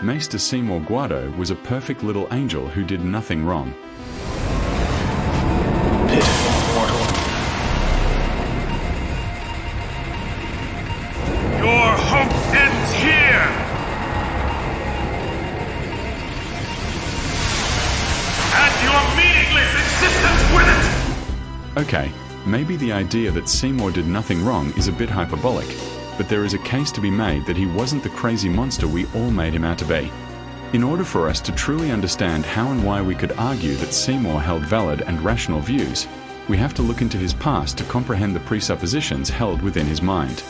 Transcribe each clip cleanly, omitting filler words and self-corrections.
Maester Seymour Guado was a perfect little angel who did nothing wrong. Pitiful mortal. Your hope ends here! And your meaningless existence with it! Okay, maybe the idea that Seymour did nothing wrong is a bit hyperbolic, but there is a case to be made that he wasn't the crazy monster we all made him out to be. In order for us to truly understand how and why we could argue that Seymour held valid and rational views, we have to look into his past to comprehend the presuppositions held within his mind.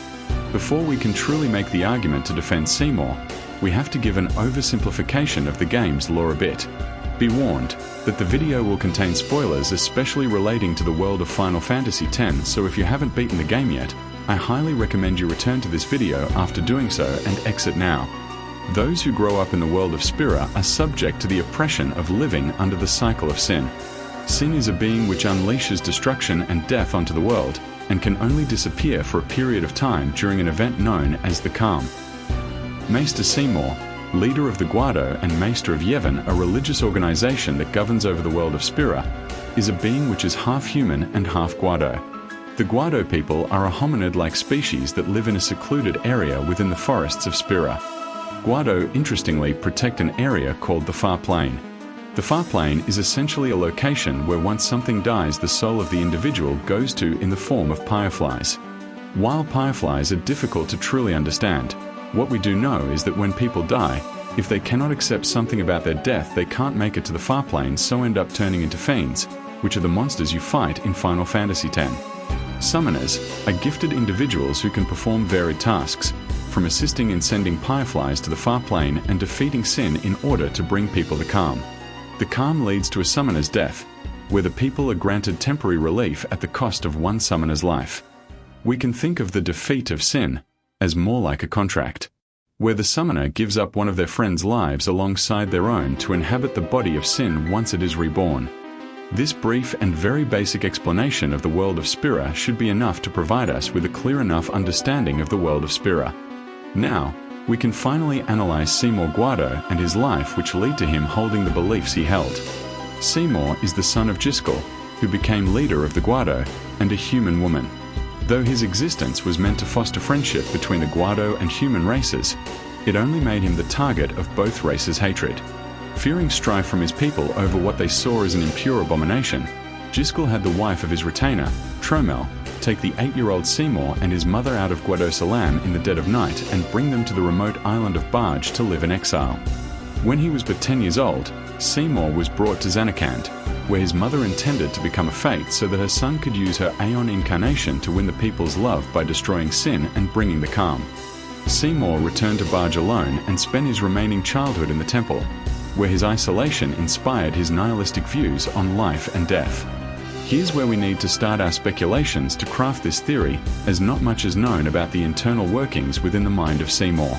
Before we can truly make the argument to defend Seymour, we have to give an oversimplification of the game's lore a bit. Be warned that the video will contain spoilers especially relating to the world of Final Fantasy X, so if you haven't beaten the game yet, I highly recommend you return to this video after doing so and exit now. Those who grow up in the world of Spira are subject to the oppression of living under the cycle of sin. Sin is a being which unleashes destruction and death onto the world, and can only disappear for a period of time during an event known as the Calm. Maester Seymour, leader of the Guado and Maester of Yevon, a religious organization that governs over the world of Spira, is a being which is half human and half Guado. The Guado people are a hominid-like species that live in a secluded area within the forests of Spira. Guado, interestingly, protect an area called the Far Plane. The Far Plane is essentially a location where once something dies, the soul of the individual goes to in the form of fireflies. While fireflies are difficult to truly understand, what we do know is that when people die, if they cannot accept something about their death, they can't make it to the Far Plane, so end up turning into fiends, which are the monsters you fight in Final Fantasy X. Summoners are gifted individuals who can perform varied tasks, from assisting in sending fireflies to the Far Plane and defeating sin in order to bring people to calm. The calm leads to a summoner's death, where the people are granted temporary relief at the cost of one summoner's life. We can think of the defeat of sin as more like a contract, where the summoner gives up one of their friends' lives alongside their own to inhabit the body of sin once it is reborn. This brief and very basic explanation of the world of Spira should be enough to provide us with a clear enough understanding of the world of Spira. Now, we can finally analyze Seymour Guado and his life, which lead to him holding the beliefs he held. Seymour is the son of Giskel, who became leader of the Guado, and a human woman. Though his existence was meant to foster friendship between the Guado and human races, it only made him the target of both races' hatred. Fearing strife from his people over what they saw as an impure abomination, Giskel had the wife of his retainer, Tromel, take the 8-year-old Seymour and his mother out of Guado Salam in the dead of night and bring them to the remote island of Barge to live in exile. When he was but 10 years old, Seymour was brought to Zanarkand, where his mother intended to become a Fate so that her son could use her Aeon incarnation to win the people's love by destroying sin and bringing the calm. Seymour returned to Barge alone and spent his remaining childhood in the temple, where his isolation inspired his nihilistic views on life and death. Here's where we need to start our speculations to craft this theory, as not much is known about the internal workings within the mind of Seymour.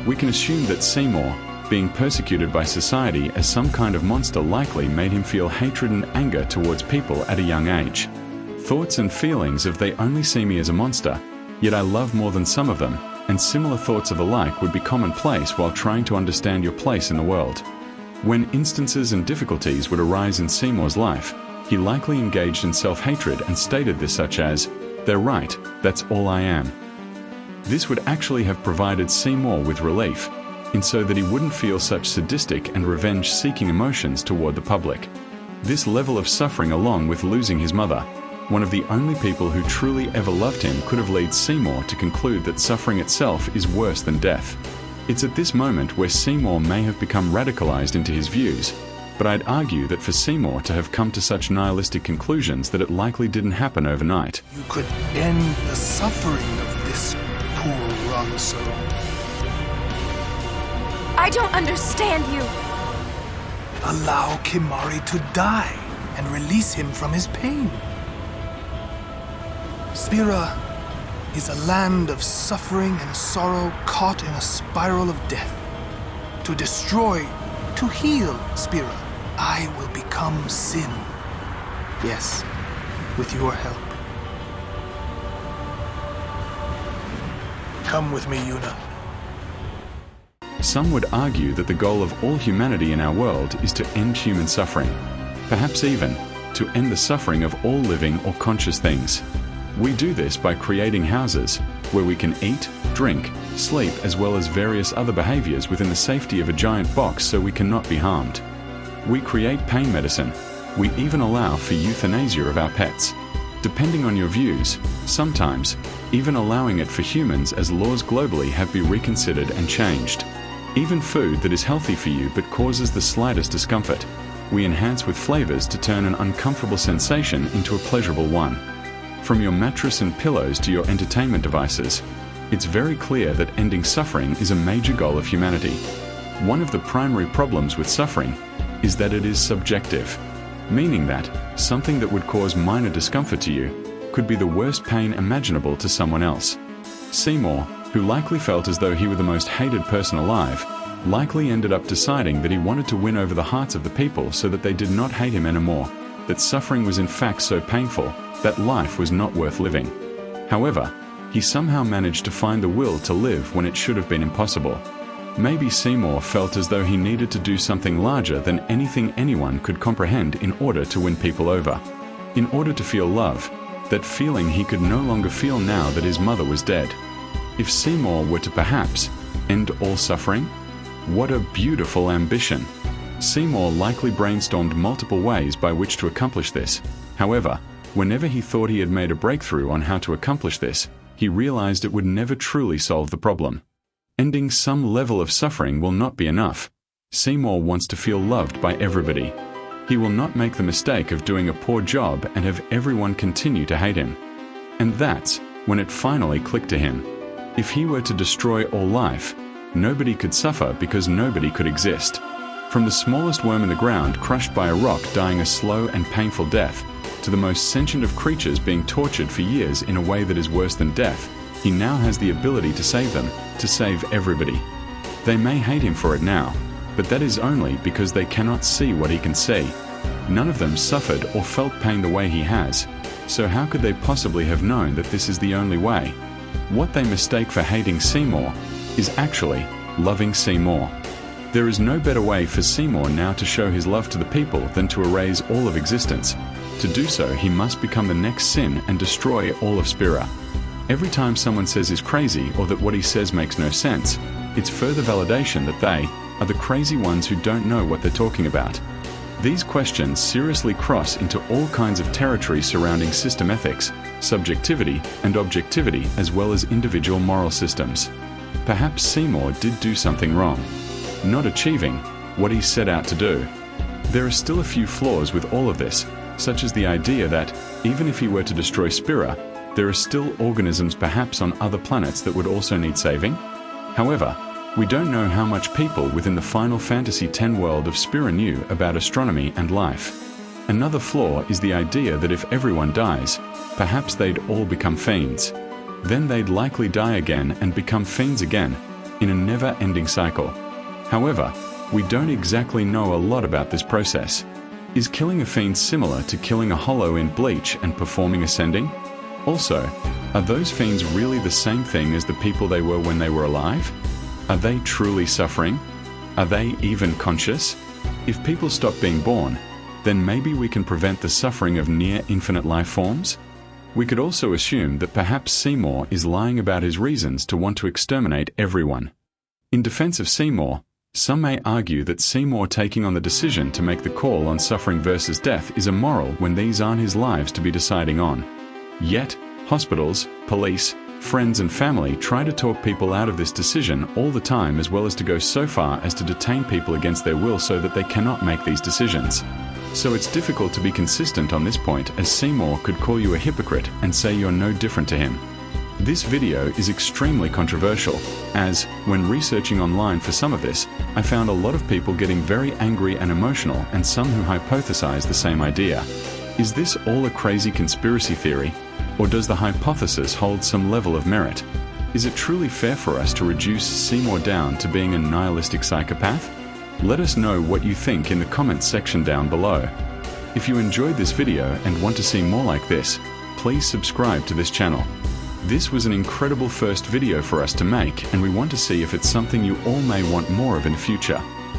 We can assume that Seymour, being persecuted by society as some kind of monster, likely made him feel hatred and anger towards people at a young age. Thoughts and feelings of "they only see me as a monster, yet I love more than some of them," and similar thoughts of the like would be commonplace while trying to understand your place in the world. When instances and difficulties would arise in Seymour's life, he likely engaged in self-hatred and stated this, such as, "They're right, that's all I am." This would actually have provided Seymour with relief, in so that he wouldn't feel such sadistic and revenge-seeking emotions toward the public. This level of suffering, along with losing his mother, one of the only people who truly ever loved him, could have led Seymour to conclude that suffering itself is worse than death. It's at this moment where Seymour may have become radicalized into his views, but I'd argue that for Seymour to have come to such nihilistic conclusions that it likely didn't happen overnight. You could end the suffering of this poor wrong soul. I don't understand you. Allow Kimahri to die and release him from his pain. Spira is a land of suffering and sorrow caught in a spiral of death. To destroy, to heal Spira, I will become sin. Yes, with your help. Come with me, Yuna. Some would argue that the goal of all humanity in our world is to end human suffering, perhaps even to end the suffering of all living or conscious things. We do this by creating houses where we can eat, drink, sleep, as well as various other behaviors within the safety of a giant box so we cannot be harmed. We create pain medicine. We even allow for euthanasia of our pets. Depending on your views, sometimes even allowing it for humans, as laws globally have been reconsidered and changed. Even food that is healthy for you but causes the slightest discomfort, we enhance with flavors to turn an uncomfortable sensation into a pleasurable one. From your mattress and pillows to your entertainment devices, it's very clear that ending suffering is a major goal of humanity. One of the primary problems with suffering is that it is subjective, meaning that something that would cause minor discomfort to you could be the worst pain imaginable to someone else. Seymour, who likely felt as though he were the most hated person alive, likely ended up deciding that he wanted to win over the hearts of the people so that they did not hate him anymore, that suffering was in fact so painful that life was not worth living. However, he somehow managed to find the will to live when it should have been impossible. Maybe Seymour felt as though he needed to do something larger than anything anyone could comprehend in order to win people over. In order to feel love, that feeling he could no longer feel now that his mother was dead. If Seymour were to perhaps end all suffering? What a beautiful ambition! Seymour likely brainstormed multiple ways by which to accomplish this. However, whenever he thought he had made a breakthrough on how to accomplish this, he realized it would never truly solve the problem. Ending some level of suffering will not be enough. Seymour wants to feel loved by everybody. He will not make the mistake of doing a poor job and have everyone continue to hate him. And that's when it finally clicked to him. If he were to destroy all life, nobody could suffer because nobody could exist. From the smallest worm in the ground crushed by a rock dying a slow and painful death, to the most sentient of creatures being tortured for years in a way that is worse than death, he now has the ability to save them, to save everybody. They may hate him for it now, but that is only because they cannot see what he can see. None of them suffered or felt pain the way he has, so how could they possibly have known that this is the only way? What they mistake for hating Seymour is actually loving Seymour. There is no better way for Seymour now to show his love to the people than to erase all of existence. To do so, he must become the next sin and destroy all of Spira. Every time someone says he's crazy or that what he says makes no sense, it's further validation that they are the crazy ones who don't know what they're talking about. These questions seriously cross into all kinds of territory surrounding system ethics, subjectivity, and objectivity, as well as individual moral systems. Perhaps Seymour did do something wrong, not achieving what he set out to do. There are still a few flaws with all of this, such as the idea that, even if he were to destroy Spira, there are still organisms perhaps on other planets that would also need saving. However, we don't know how much people within the Final Fantasy X world of Spira knew about astronomy and life. Another flaw is the idea that if everyone dies, perhaps they'd all become fiends. Then they'd likely die again and become fiends again, in a never-ending cycle. However, we don't exactly know a lot about this process. Is killing a fiend similar to killing a hollow in Bleach and performing ascending? Also, are those fiends really the same thing as the people they were when they were alive? Are they truly suffering? Are they even conscious? If people stop being born, then maybe we can prevent the suffering of near-infinite life forms? We could also assume that perhaps Seymour is lying about his reasons to want to exterminate everyone. In defense of Seymour, some may argue that Seymour taking on the decision to make the call on suffering versus death is immoral when these aren't his lives to be deciding on. Yet, hospitals, police, friends and family try to talk people out of this decision all the time, as well as to go so far as to detain people against their will so that they cannot make these decisions. So it's difficult to be consistent on this point, as Seymour could call you a hypocrite and say you're no different to him. This video is extremely controversial, as, when researching online for some of this, I found a lot of people getting very angry and emotional, and some who hypothesize the same idea. Is this all a crazy conspiracy theory? Or does the hypothesis hold some level of merit? Is it truly fair for us to reduce Seymour down to being a nihilistic psychopath? Let us know what you think in the comments section down below. If you enjoyed this video and want to see more like this, please subscribe to this channel. This was an incredible first video for us to make, and we want to see if it's something you all may want more of in the future.